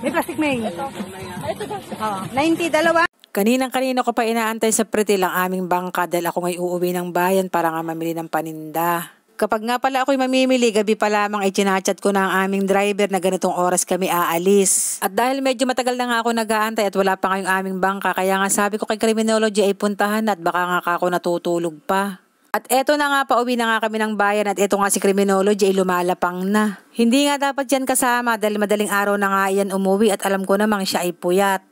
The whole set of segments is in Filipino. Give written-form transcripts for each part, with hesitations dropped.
May plastic may. Ito. Ito ba? Oo. 90, dalawa. Kanina ko pa inaantay sa pretil ang aming bangka dahil ako ngay uuwi ng bayan para nga mamili ng paninda. Kapag nga pala ako'y mamimili, gabi pa lamang ay chinachat ko na ang aming driver na ganitong oras kami aalis. At dahil medyo matagal na nga ako nag-aantay at wala pa ngayong aming bangka, kaya nga sabi ko kay Criminology ay puntahan at baka nga ako natutulog pa. At eto na nga, pauwi na nga kami ng bayan at eto nga si Criminology ay lumalapang na. Hindi nga dapat yan kasama dahil madaling araw na nga yan umuwi at alam ko namang siya ay puyat.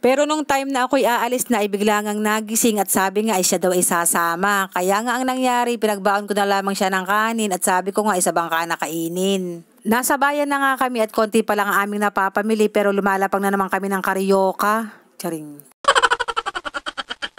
Pero nung time na ako'y aalis na ay bigla ngang nagising at sabi nga ay siya daw ay sasama. Kaya nga ang nangyari, pinagbaon ko na lamang siya ng kanin at sabi ko nga isa bangka na kainin. Nasa bayan na nga kami at konti pa lang ang aming napapamili pero lumalapang na naman kami ng karyoka. Charing.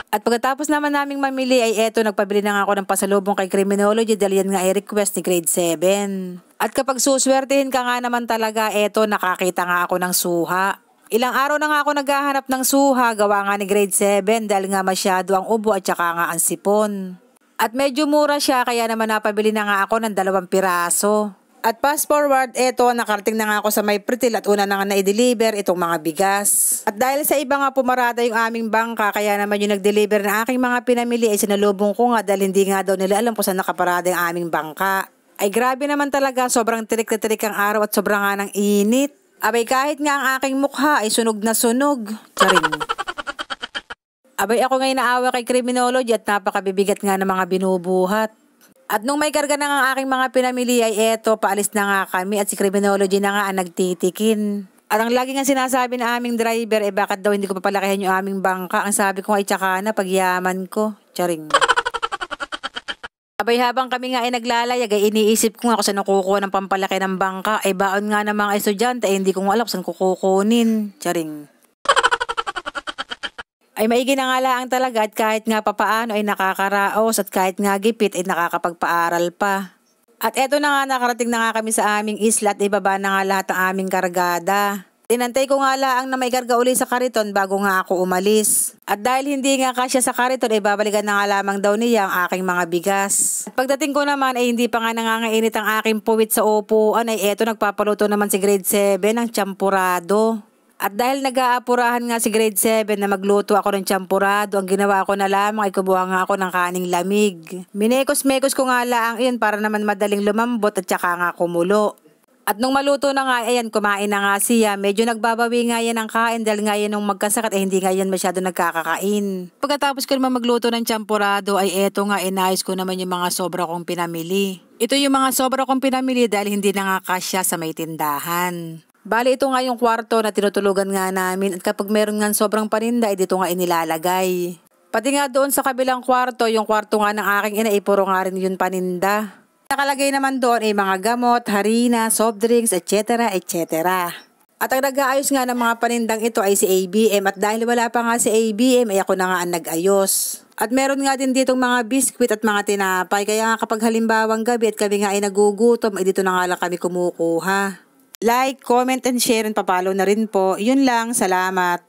At pagkatapos naman naming mamili ay eto, nagpabili na nga ako ng pasalubong kay Criminology dahil yan nga ay request ni grade 7. At kapag suswertehin ka nga naman talaga, eto nakakita nga ako ng suha. Ilang araw na nga ako naghahanap ng suha, gawa nga ni grade 7 dahil nga masyado ang ubo at saka nga ang sipon. At medyo mura siya kaya naman napabili na nga ako ng 2 piraso. At fast forward, eto nakarating na nga ako sa may pretil at una na nga na-deliver itong mga bigas. At dahil sa iba nga pumarada yung aming bangka, kaya naman yung nag-deliver na aking mga pinamili ay sinalubong ko nga dahil hindi nga daw nila alam kung saan nakaparada yung aming bangka. Ay grabe naman talaga, sobrang tirik na tirik ang araw at sobrang nga ng init. Abay kahit nga ang aking mukha ay sunog na sunog. Charing. Abay ako ngayon naawa kay Criminology at napakabibigat nga ng mga binubuhat. At nung may karga na nga ang aking mga pinamili ay eto, paalis na nga kami at si Criminology na nga ang nagtitikin. At ang lagi nga sinasabi ng aming driver ay bakit daw hindi ko papalakihan yung aming bangka. Ang sabi ko ay tsaka na pagyaman ko. Charing. Abay habang kami nga ay naglalayag ay iniisip ko nga kung saan nakukuha ng pampalaki ng bangka. Ay baon nga ng mga estudyante ay hindi ko alam kung saan kukunin. Charing. Ay maigi na nga lang talaga at kahit nga papaano ay nakakaraos at kahit nga gipit ay nakakapagpaaral pa. At eto na nga, nakarating na nga kami sa aming isla at ibaba na nga lahat ng aming kargada. Tinantay ko nga lang na may karga uli sa kariton bago nga ako umalis. At dahil hindi nga kasya sa kariton ay babalikan na nga lamang daw niya ang aking mga bigas. At pagdating ko naman ay hindi pa nga nangangainit ang aking puwit sa upuan ay eto nagpapaluto naman si grade 7 ng champurado. At dahil nag-aapurahan nga si grade 7 na magluto ako ng champurado, ang ginawa ko na lamang ay kumuha nga ako ng kaning lamig. Minekos-mekos ko nga lang iyon para naman madaling lumambot at saka nga kumulo. At nung maluto na nga, ayan, kumain na nga siya. Medyo nagbabawi nga yan ang kain dahil nga yan nung magkasakit ay hindi nga yan masyado nagkakakain. Pagkatapos ko naman magluto ng champurado ay eto nga, inayos ko naman yung mga sobra kong pinamili. Ito yung mga sobra kong pinamili dahil hindi na nga kasya sa may tindahan. Bali ito nga yung kwarto na tinutulugan nga namin at kapag meron nga sobrang paninda ay dito nga inilalagay. Pati nga doon sa kabilang kwarto, yung kwarto nga ng aking ina, ipuro nga rin yun paninda. Nakalagay naman doon ay mga gamot, harina, soft drinks, etc. etc. At ang nag-aayos nga ng mga panindang ito ay si ABM at dahil wala pa nga si ABM ay ako na nga ang nag-ayos. At meron nga din ditong mga biskwit at mga tinapay kaya nga kapag halimbawang gabi at kami nga ay nagugutom ay dito na nga lang kami kumukuha. Like, comment and share and papalo na rin po. Yun lang, salamat.